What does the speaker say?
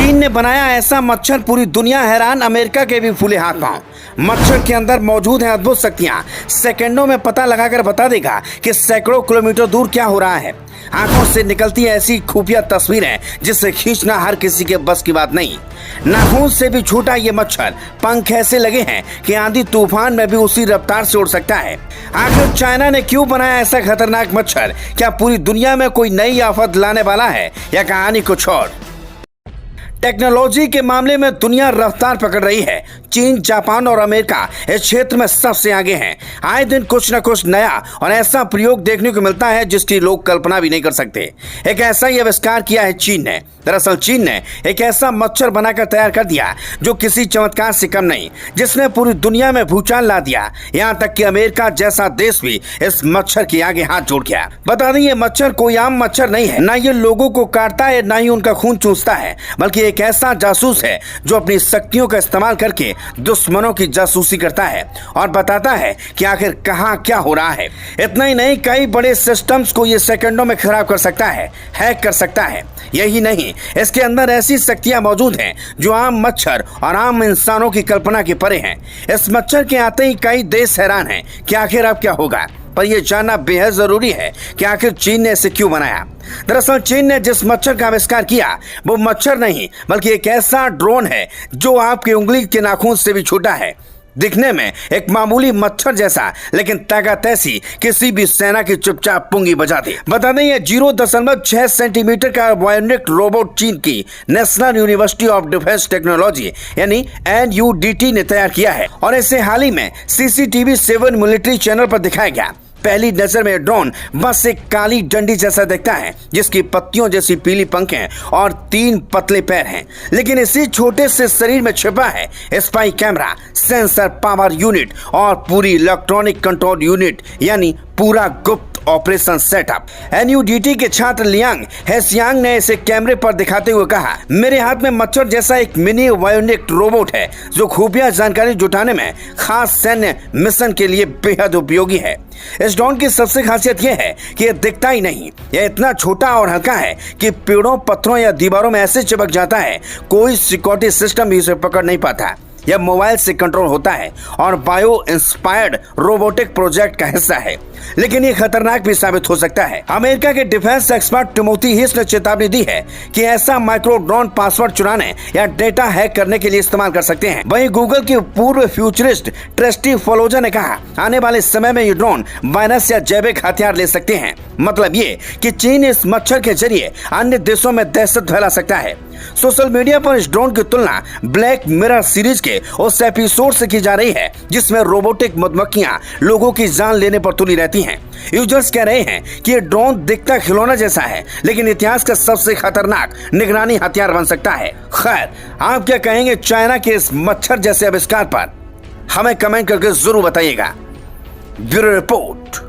चीन ने बनाया ऐसा मच्छर, पूरी दुनिया हैरान, अमेरिका के भी फूले हाथ पांव। मच्छर के अंदर मौजूद हैं अद्भुत शक्तियां, सेकंडों में पता लगाकर बता देगा कि सैकड़ों किलोमीटर दूर क्या हो रहा है। आंखों से निकलती ऐसी खुफिया तस्वीरें जिससे खींचना हर किसी के बस की बात नहीं। नाखून से भी छोटा ये मच्छर, पंख ऐसे लगे हैं कि आंधी तूफान में भी उसी रफ्तार से उड़ सकता है। आखिर चाइना ने क्यों बनाया ऐसा खतरनाक मच्छर? क्या पूरी दुनिया में कोई नई आफत लाने वाला है या कहानी कुछ और? टेक्नोलॉजी के मामले में दुनिया रफ्तार पकड़ रही है। चीन, जापान और अमेरिका इस क्षेत्र में सबसे आगे हैं। आए दिन कुछ न कुछ नया और ऐसा प्रयोग देखने को मिलता है जिसकी लोग कल्पना भी नहीं कर सकते। एक ऐसा ही आविष्कार किया है चीन ने। दरअसल चीन ने एक ऐसा मच्छर बनाकर तैयार कर दिया जो किसी चमत्कार से कम नहीं, जिसने पूरी दुनिया में भूचाल ला दिया। यहाँ तक कि अमेरिका जैसा देश भी इस मच्छर के आगे हाथ जोड़ गया। बता दें, ये मच्छर कोई आम मच्छर नहीं है। न ये लोगों को काटता है, न ही उनका खून चूसता है, बल्कि एक ऐसा जासूस है जो अपनी शक्तियों का इस्तेमाल करके दुश्मनों की जासूसी करता है और बताता है कि आखिर कहां क्या हो रहा है। इतना ही नहीं, कई बड़े सिस्टम्स को ये सेकंडों में खराब कर सकता है, हैक कर सकता है। यही नहीं, इसके अंदर ऐसी शक्तियां मौजूद हैं जो आम मच्छर और आम इंसानों की कल्पना के परे हैं। इस मच्छर के आते ही कई देश हैरान हैं कि आखिर अब क्या होगा। पर यह जानना बेहद जरूरी है कि आखिर चीन ने इसे क्यों बनाया। दरअसल चीन ने जिस मच्छर का आविष्कार किया वो मच्छर नहीं, बल्कि एक ऐसा ड्रोन है जो आपकी उंगली के नाखून से भी छोटा है। दिखने में एक मामूली मच्छर जैसा, लेकिन ताकत ऐसी किसी भी सेना की चुपचाप पुंगी बजा दे। बता दें, यह 0.6 सेंटीमीटर का बायोनिक रोबोट चीन की national university of defence technology यानी NUDT ने तैयार किया है और इसे हाल ही में CCTV 7 मिलिट्री चैनल पर दिखाया गया। पहली नजर में ड्रोन बस एक काली डंडी जैसा दिखता है जिसकी पत्तियों जैसी पीली पंखें और 3 पतले पैर हैं, लेकिन इसी छोटे से शरीर में छिपा है spy camera, sensor, power unit और पूरी इलेक्ट्रॉनिक कंट्रोल यूनिट, यानी पूरा गुप्त ऑपरेशन सेटअप। NUDT के छात्र लियांग हेसियांग ने इसे कैमरे पर दिखाते हुए कहा, मेरे हाथ में मच्छर जैसा एक मिनी बायोनिक रोबोट है जो खुफिया जानकारी जुटाने में खास सैन्य मिशन के लिए बेहद उपयोगी है। इस ड्रोन की सबसे खासियत यह है कि यह दिखता ही नहीं, यह इतना छोटा और हल्का है कि पेड़ों, पत्थरों या दीवारों में ऐसे चिपक जाता है कोई सिक्योरिटी सिस्टम भी इसे पकड़ नहीं पाता। यह मोबाइल से कंट्रोल होता है और बायो इंस्पायर्ड रोबोटिक प्रोजेक्ट का हिस्सा है, लेकिन ये खतरनाक भी साबित हो सकता है। अमेरिका के डिफेंस एक्सपर्ट टिमोथी हिस ने चेतावनी दी है कि ऐसा माइक्रो ड्रोन पासवर्ड चुराने या डेटा हैक करने के लिए इस्तेमाल कर सकते हैं। वहीं गूगल के पूर्व फ्यूचरिस्ट ट्रस्टी फलोजा ने कहा, आने वाले समय में ये ड्रोन वायरस या जैविक हथियार ले सकते हैं। मतलब ये कि चीन इस मच्छर के जरिए अन्य देशों में दहशत फैला सकता है। सोशल मीडिया पर इस ड्रोन की तुलना ब्लैक मिरर सीरीज के उस एपिसोड से की जा रही है जिसमें रोबोटिक मधुमक्खियां लोगों की जान लेने पर तुली रहती हैं। यूजर्स कह रहे हैं कि ये ड्रोन दिखता खिलौना जैसा है, लेकिन इतिहास का सबसे खतरनाक निगरानी हथियार बन सकता है। खैर, आप क्या कहेंगे चाइना के इस मच्छर जैसे आविष्कार पर? हमें कमेंट करके जरूर बताइएगा। Bureau report.